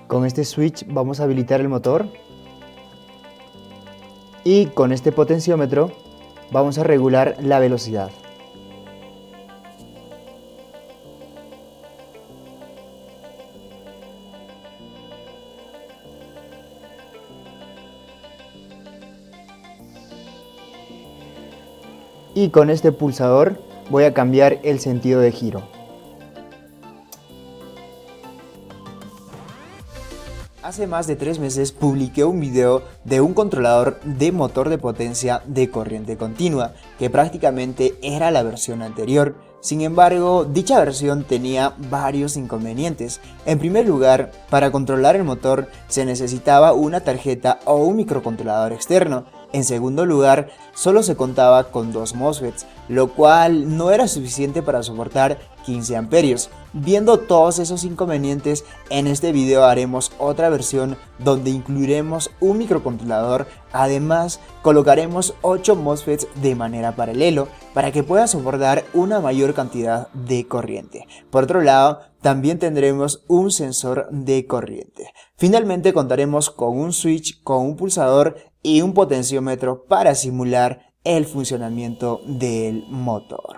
Con este switch vamos a habilitar el motor y con este potenciómetro vamos a regular la velocidad. Y con este pulsador voy a cambiar el sentido de giro. Hace más de 3 meses publiqué un video de un controlador de motor de potencia de corriente continua, que prácticamente era la versión anterior. Sin embargo, dicha versión tenía varios inconvenientes. En primer lugar, para controlar el motor se necesitaba una tarjeta o un microcontrolador externo. En segundo lugar, solo se contaba con 2 MOSFETs, lo cual no era suficiente para soportar 15 amperios. Viendo todos esos inconvenientes, en este video haremos otra versión donde incluiremos un microcontrolador. Además, colocaremos 8 MOSFETs de manera paralelo para que pueda soportar una mayor cantidad de corriente. Por otro lado, también tendremos un sensor de corriente. Finalmente contaremos con un switch, con un pulsador y un potenciómetro para simular el funcionamiento del motor.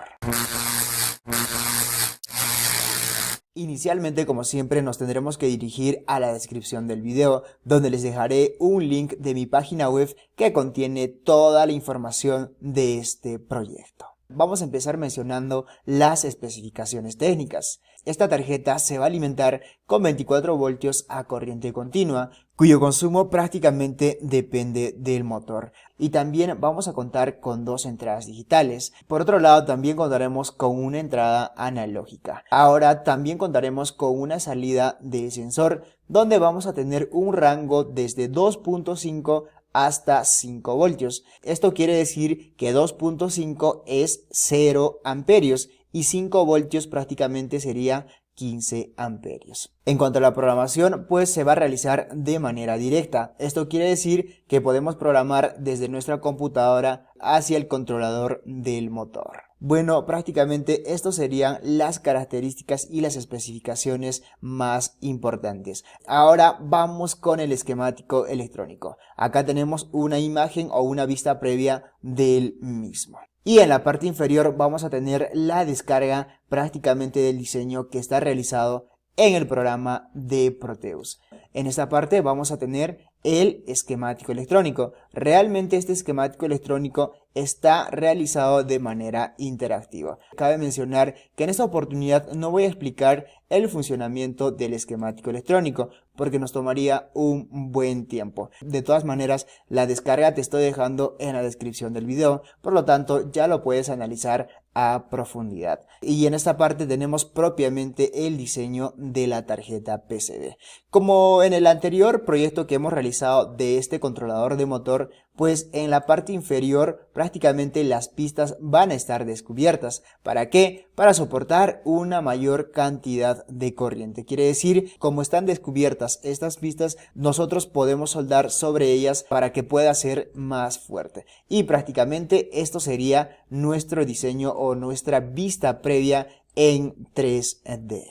Inicialmente, como siempre, nos tendremos que dirigir a la descripción del video, donde les dejaré un link de mi página web que contiene toda la información de este proyecto. Vamos a empezar mencionando las especificaciones técnicas. Esta tarjeta se va a alimentar con 24 voltios a corriente continua, cuyo consumo prácticamente depende del motor. Y también vamos a contar con 2 entradas digitales. Por otro lado, también contaremos con una entrada analógica. Ahora también contaremos con una salida de sensor, donde vamos a tener un rango desde 2.5 hasta 5 voltios. Esto quiere decir que 2.5 es 0 amperios y 5 voltios prácticamente sería 15 amperios. En cuanto a la programación, pues se va a realizar de manera directa. Esto quiere decir que podemos programar desde nuestra computadora hacia el controlador del motor. Bueno, prácticamente estas serían las características y las especificaciones más importantes. Ahora vamos con el esquemático electrónico. Acá tenemos una imagen o una vista previa del mismo. Y en la parte inferior vamos a tener la descarga prácticamente del diseño que está realizado en el programa de Proteus. En esta parte vamos a tener el esquemático electrónico. Realmente este esquemático electrónico está realizado de manera interactiva. Cabe mencionar que en esta oportunidad no voy a explicar el funcionamiento del esquemático electrónico porque nos tomaría un buen tiempo. De todas maneras, la descarga te estoy dejando en la descripción del video, por lo tanto ya lo puedes analizar a profundidad. Y en esta parte tenemos propiamente el diseño de la tarjeta PCB. Como en el anterior proyecto que hemos realizado de este controlador de motor, pues en la parte inferior prácticamente las pistas van a estar descubiertas. ¿Para qué? Para soportar una mayor cantidad de corriente. Quiere decir, como están descubiertas estas pistas, nosotros podemos soldar sobre ellas para que pueda ser más fuerte. Y prácticamente esto sería nuestro diseño o nuestra vista previa en 3D.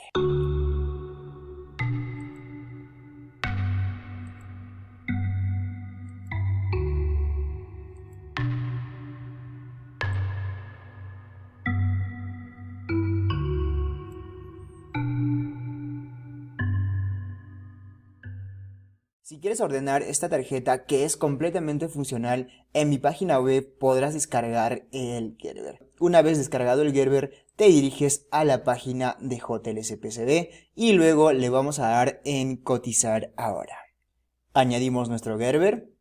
Si quieres ordenar esta tarjeta que es completamente funcional, en mi página web podrás descargar el Gerber. Una vez descargado el Gerber, te diriges a la página de JLC-PCB y luego le vamos a dar en cotizar ahora. Añadimos nuestro Gerber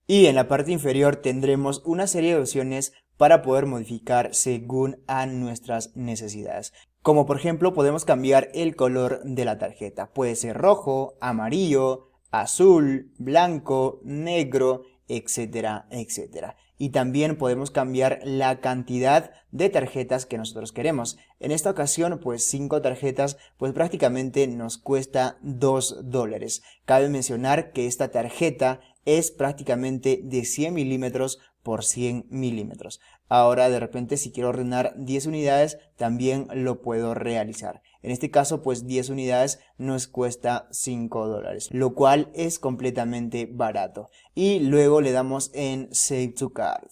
y en la parte inferior tendremos una serie de opciones para poder modificar según a nuestras necesidades. Como por ejemplo podemos cambiar el color de la tarjeta. Puede ser rojo, amarillo, azul, blanco, negro, etcétera, etcétera. Y también podemos cambiar la cantidad de tarjetas que nosotros queremos. En esta ocasión, pues 5 tarjetas, pues prácticamente nos cuesta $2. Cabe mencionar que esta tarjeta es prácticamente de 100 milímetros por 100 milímetros. Ahora de repente si quiero ordenar 10 unidades también lo puedo realizar. En este caso pues 10 unidades nos cuesta $5, lo cual es completamente barato. Y luego le damos en Save to Cart.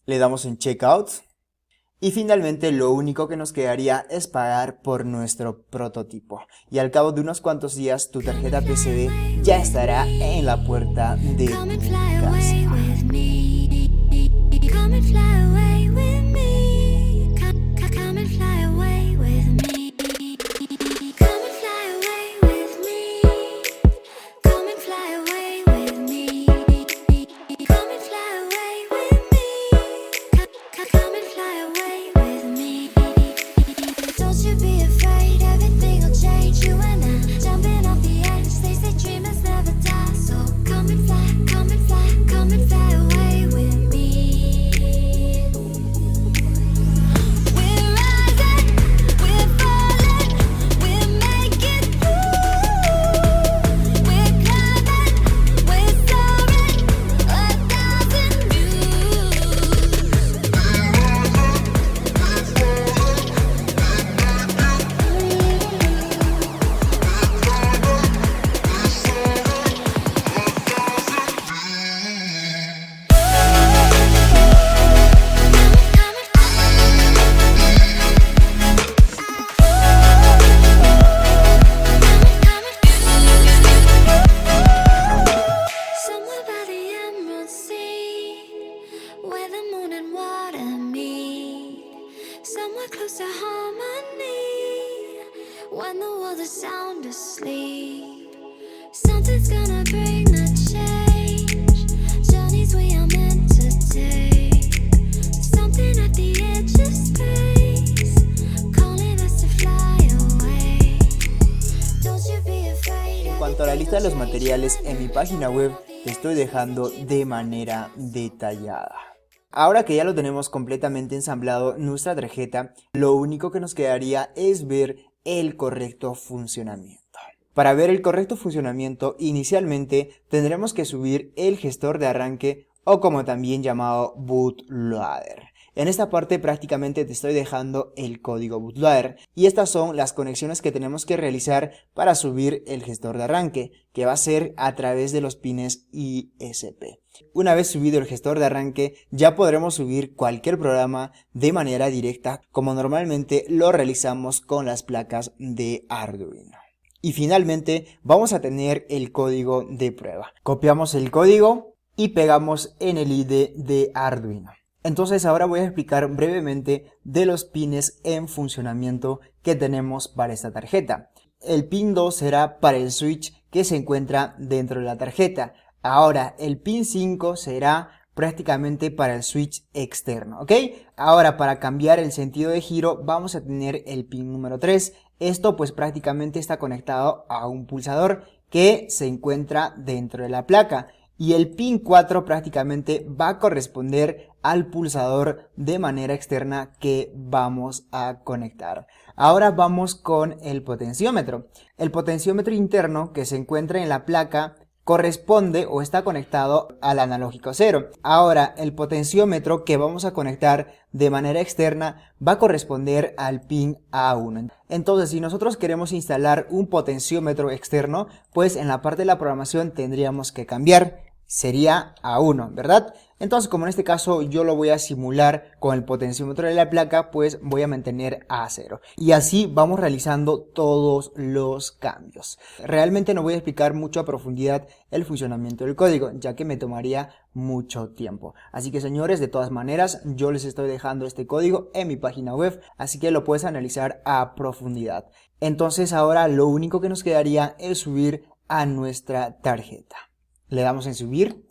Le damos en Checkout. Y finalmente lo único que nos quedaría es pagar por nuestro prototipo. Y al cabo de unos cuantos días tu tarjeta PCB ya estará en la puerta de tu casa. Close to harmony when the world is sound asleep. Something's gonna bring the change. Journeys we are meant to take. Something at the edge of space, calling us to fly away. Don't you be afraid. En cuanto a la lista de los materiales en mi página web, te estoy dejando de manera detallada. Ahora que ya lo tenemos completamente ensamblado nuestra tarjeta, lo único que nos quedaría es ver el correcto funcionamiento. Para ver el correcto funcionamiento, inicialmente tendremos que subir el gestor de arranque o como también llamado bootloader. En esta parte prácticamente te estoy dejando el código bootloader y estas son las conexiones que tenemos que realizar para subir el gestor de arranque, que va a ser a través de los pines ISP. Una vez subido el gestor de arranque ya podremos subir cualquier programa de manera directa como normalmente lo realizamos con las placas de Arduino. Y finalmente vamos a tener el código de prueba. Copiamos el código y pegamos en el IDE de Arduino. Entonces ahora voy a explicar brevemente de los pines en funcionamiento que tenemos para esta tarjeta. El pin 2 será para el switch que se encuentra dentro de la tarjeta. Ahora el pin 5 será prácticamente para el switch externo, ¿ok? Ahora para cambiar el sentido de giro vamos a tener el pin número 3. Esto pues prácticamente está conectado a un pulsador que se encuentra dentro de la placa. Y el pin 4 prácticamente va a corresponder al pulsador de manera externa que vamos a conectar. Ahora vamos con el potenciómetro. El potenciómetro interno que se encuentra en la placa corresponde o está conectado al analógico 0. Ahora el potenciómetro que vamos a conectar de manera externa va a corresponder al pin A1. Entonces si nosotros queremos instalar un potenciómetro externo, pues en la parte de la programación tendríamos que cambiar. Sería A1, ¿verdad? Entonces como en este caso yo lo voy a simular con el potenciómetro de la placa, pues voy a mantener A0. Y así vamos realizando todos los cambios. Realmente no voy a explicar mucho a profundidad el funcionamiento del código, ya que me tomaría mucho tiempo. Así que señores, de todas maneras, yo les estoy dejando este código en mi página web, así que lo puedes analizar a profundidad. Entonces ahora lo único que nos quedaría es subir a nuestra tarjeta. Le damos en subir.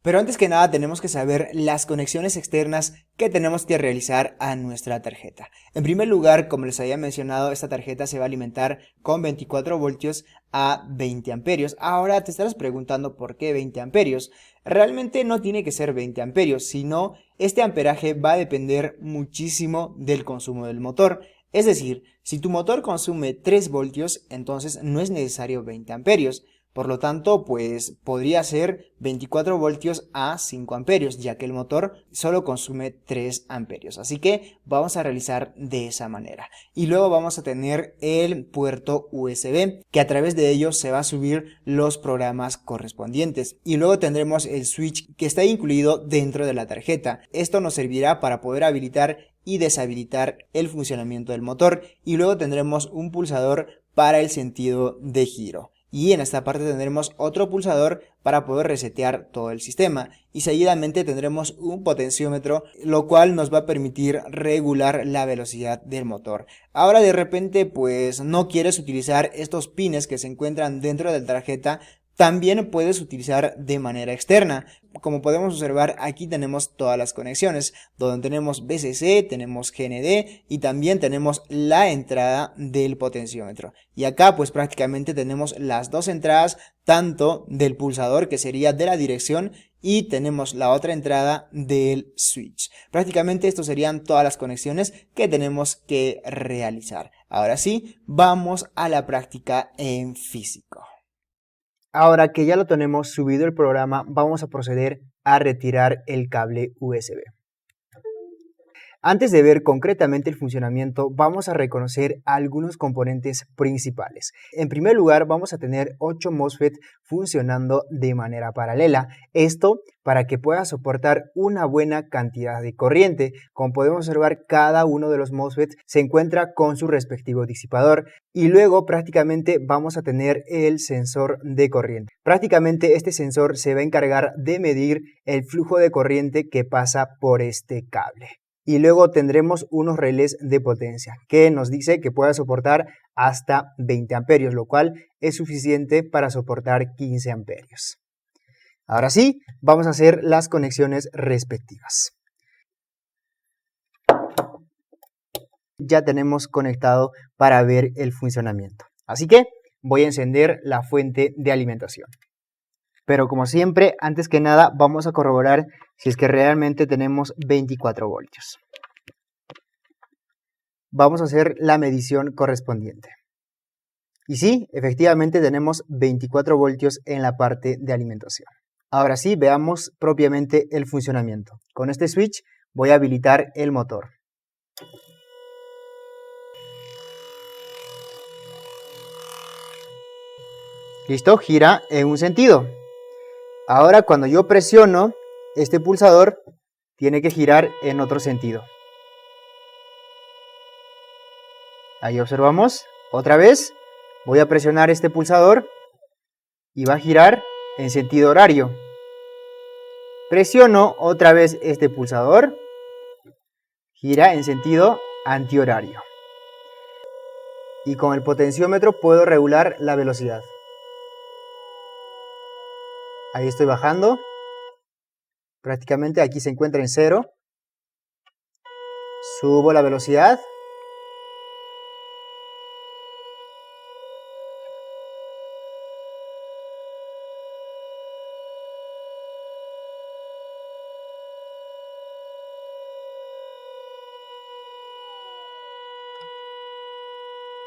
Pero antes que nada tenemos que saber las conexiones externas que tenemos que realizar a nuestra tarjeta. En primer lugar, como les había mencionado, esta tarjeta se va a alimentar con 24 voltios a 20 amperios. Ahora te estarás preguntando por qué 20 amperios. Realmente no tiene que ser 20 amperios, sino este amperaje va a depender muchísimo del consumo del motor. Es decir, si tu motor consume 3 voltios, entonces no es necesario 20 amperios. Por lo tanto, pues podría ser 24 voltios a 5 amperios, ya que el motor solo consume 3 amperios. Así que vamos a realizar de esa manera. Y luego vamos a tener el puerto USB, que a través de ello se va a subir los programas correspondientes. Y luego tendremos el switch que está incluido dentro de la tarjeta. Esto nos servirá para poder habilitar y deshabilitar el funcionamiento del motor. Y luego tendremos un pulsador para el sentido de giro. Y en esta parte tendremos otro pulsador para poder resetear todo el sistema. Y seguidamente tendremos un potenciómetro, lo cual nos va a permitir regular la velocidad del motor. Ahora de repente pues no quieres utilizar estos pines que se encuentran dentro de la tarjeta, también puedes utilizar de manera externa. Como podemos observar, aquí tenemos todas las conexiones, donde tenemos VCC, tenemos GND y también tenemos la entrada del potenciómetro. Y acá pues prácticamente tenemos las dos entradas, tanto del pulsador, que sería de la dirección, y tenemos la otra entrada del switch. Prácticamente estas serían todas las conexiones que tenemos que realizar. Ahora sí, vamos a la práctica en físico. Ahora que ya lo tenemos subido el programa, vamos a proceder a retirar el cable USB. Antes de ver concretamente el funcionamiento, vamos a reconocer algunos componentes principales. En primer lugar, vamos a tener 8 MOSFET funcionando de manera paralela. Esto para que pueda soportar una buena cantidad de corriente. Como podemos observar, cada uno de los MOSFET se encuentra con su respectivo disipador. Y luego prácticamente vamos a tener el sensor de corriente. Prácticamente este sensor se va a encargar de medir el flujo de corriente que pasa por este cable. Y luego tendremos unos relés de potencia que nos dice que puede soportar hasta 20 amperios, lo cual es suficiente para soportar 15 amperios. Ahora sí, vamos a hacer las conexiones respectivas. Ya tenemos conectado para ver el funcionamiento. Así que voy a encender la fuente de alimentación. Pero como siempre, antes que nada, vamos a corroborar si es que realmente tenemos 24 voltios. Vamos a hacer la medición correspondiente. Y sí, efectivamente tenemos 24 voltios en la parte de alimentación. Ahora sí, veamos propiamente el funcionamiento. Con este switch voy a habilitar el motor. Listo, gira en un sentido. Ahora cuando yo presiono este pulsador, tiene que girar en otro sentido. Ahí observamos, otra vez, voy a presionar este pulsador y va a girar en sentido horario. Presiono otra vez este pulsador, gira en sentido antihorario. Y con el potenciómetro puedo regular la velocidad. Ahí estoy bajando. Prácticamente aquí se encuentra en 0. Subo la velocidad.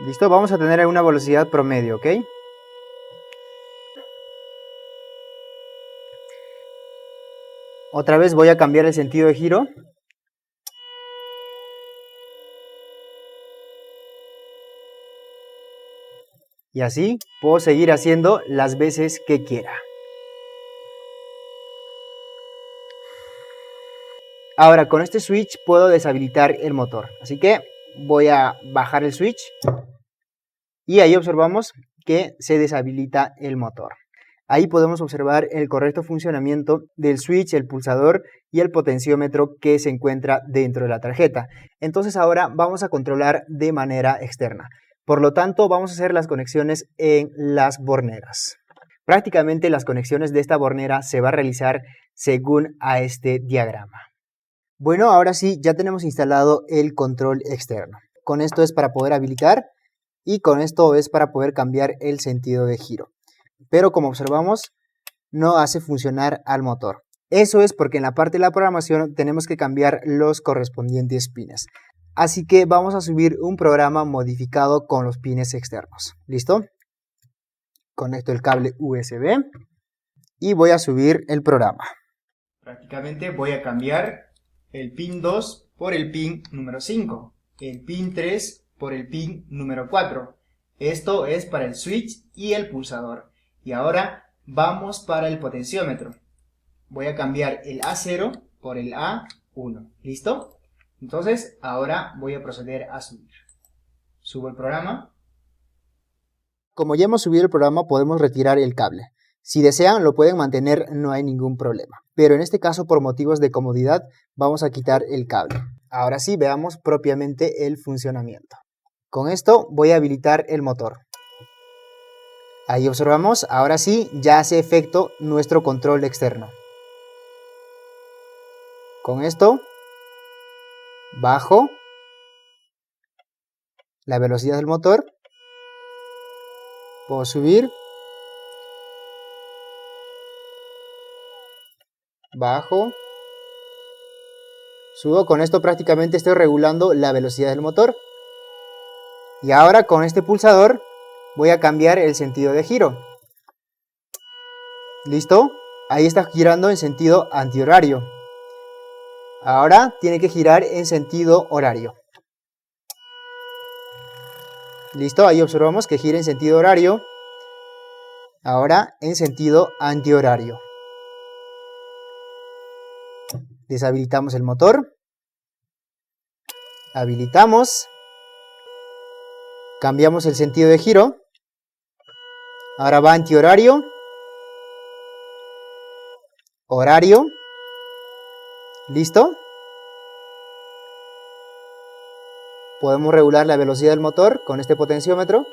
Listo, vamos a tener una velocidad promedio, ¿ok? Otra vez voy a cambiar el sentido de giro. Y así puedo seguir haciendo las veces que quiera. Ahora con este switch puedo deshabilitar el motor. Así que voy a bajar el switch. Y ahí observamos que se deshabilita el motor. Ahí podemos observar el correcto funcionamiento del switch, el pulsador y el potenciómetro que se encuentra dentro de la tarjeta. Entonces ahora vamos a controlar de manera externa. Por lo tanto, vamos a hacer las conexiones en las borneras. Prácticamente las conexiones de esta bornera se va a realizar según a este diagrama. Bueno, ahora sí, ya tenemos instalado el control externo. Con esto es para poder habilitar y con esto es para poder cambiar el sentido de giro. Pero como observamos, no hace funcionar al motor. Eso es porque en la parte de la programación tenemos que cambiar los correspondientes pines. Así que vamos a subir un programa modificado con los pines externos. ¿Listo? Conecto el cable USB y voy a subir el programa. Prácticamente voy a cambiar el pin 2 por el pin número 5, el pin 3 por el pin número 4. Esto es para el switch y el pulsador. Y ahora vamos para el potenciómetro. Voy a cambiar el A0 por el A1. ¿Listo? Entonces ahora voy a proceder a subir. Subo el programa. Como ya hemos subido el programa, podemos retirar el cable. Si desean, lo pueden mantener, no hay ningún problema. Pero en este caso, por motivos de comodidad, vamos a quitar el cable. Ahora sí, veamos propiamente el funcionamiento. Con esto voy a habilitar el motor. Ahí observamos, ahora sí, ya hace efecto nuestro control externo. Con esto, bajo la velocidad del motor. Puedo subir, bajo, subo. Con esto prácticamente estoy regulando la velocidad del motor. Y ahora con este pulsador voy a cambiar el sentido de giro. ¿Listo? Ahí está girando en sentido antihorario. Ahora tiene que girar en sentido horario. ¿Listo? Ahí observamos que gira en sentido horario. Ahora en sentido antihorario. Deshabilitamos el motor. Habilitamos. Cambiamos el sentido de giro. Ahora va antihorario. Horario. ¿Listo? Podemos regular la velocidad del motor con este potenciómetro.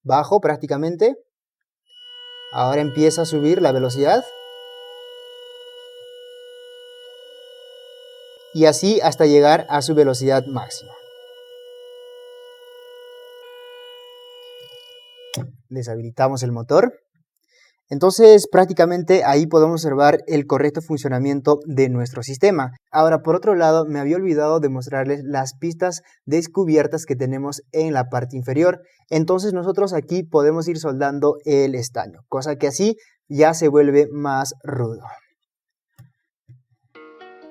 Bajo prácticamente. Ahora empieza a subir la velocidad. Y así hasta llegar a su velocidad máxima. Deshabilitamos el motor. Entonces prácticamente ahí podemos observar el correcto funcionamiento de nuestro sistema. Ahora, por otro lado, me había olvidado de mostrarles las pistas descubiertas que tenemos en la parte inferior. Entonces nosotros aquí podemos ir soldando el estaño, cosa que así ya se vuelve más rudo.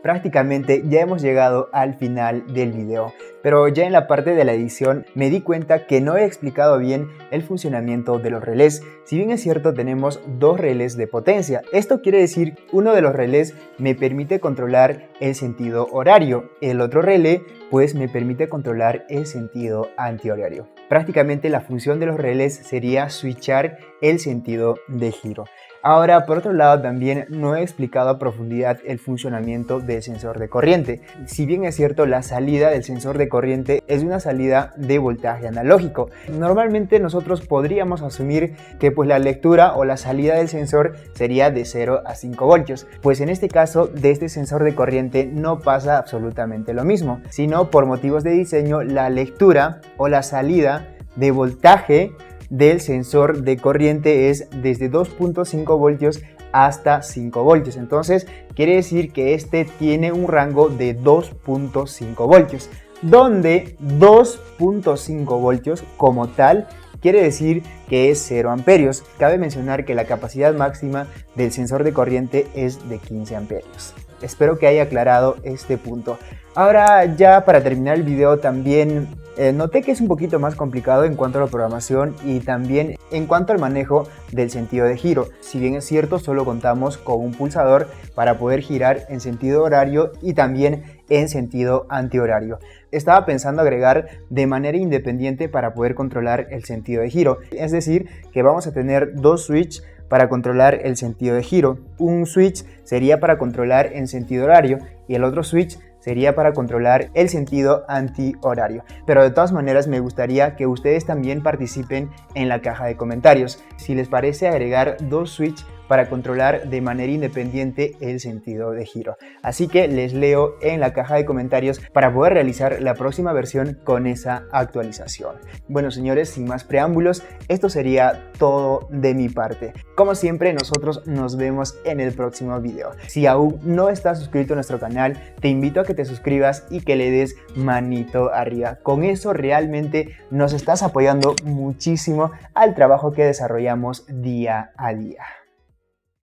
Prácticamente ya hemos llegado al final del video, pero ya en la parte de la edición me di cuenta que no he explicado bien el funcionamiento de los relés. Si bien es cierto, tenemos dos relés de potencia. Esto quiere decir, uno de los relés me permite controlar el sentido horario, el otro relé pues me permite controlar el sentido antihorario. Prácticamente la función de los relés sería switchar el sentido de giro. Ahora, por otro lado, también no he explicado a profundidad el funcionamiento del sensor de corriente. Si bien es cierto, la salida del sensor de corriente es una salida de voltaje analógico. Normalmente nosotros podríamos asumir que pues la lectura o la salida del sensor sería de 0 a 5 voltios. Pues en este caso, de este sensor de corriente no pasa absolutamente lo mismo, sino por motivos de diseño, la lectura o la salida de voltaje del sensor de corriente es desde 2.5 voltios hasta 5 voltios. Entonces quiere decir que este tiene un rango de 2.5 voltios, donde 2.5 voltios como tal quiere decir que es 0 amperios. Cabe mencionar que la capacidad máxima del sensor de corriente es de 15 amperios. Espero que haya aclarado este punto. Ahora ya para terminar el video también noté que es un poquito más complicado en cuanto a la programación y también en cuanto al manejo del sentido de giro. Si bien es cierto, solo contamos con un pulsador para poder girar en sentido horario y también en sentido antihorario. Estaba pensando agregar de manera independiente para poder controlar el sentido de giro. Es decir, que vamos a tener dos switches para controlar el sentido de giro. Un switch sería para controlar en sentido horario y el otro switch sería para controlar el sentido antihorario. Pero de todas maneras me gustaría que ustedes también participen en la caja de comentarios. Si les parece agregar dos switches para controlar de manera independiente el sentido de giro. Así que les leo en la caja de comentarios para poder realizar la próxima versión con esa actualización. Bueno, señores, sin más preámbulos, esto sería todo de mi parte. Como siempre, nosotros nos vemos en el próximo video. Si aún no estás suscrito a nuestro canal, te invito a que te suscribas y que le des manito arriba. Con eso realmente nos estás apoyando muchísimo al trabajo que desarrollamos día a día.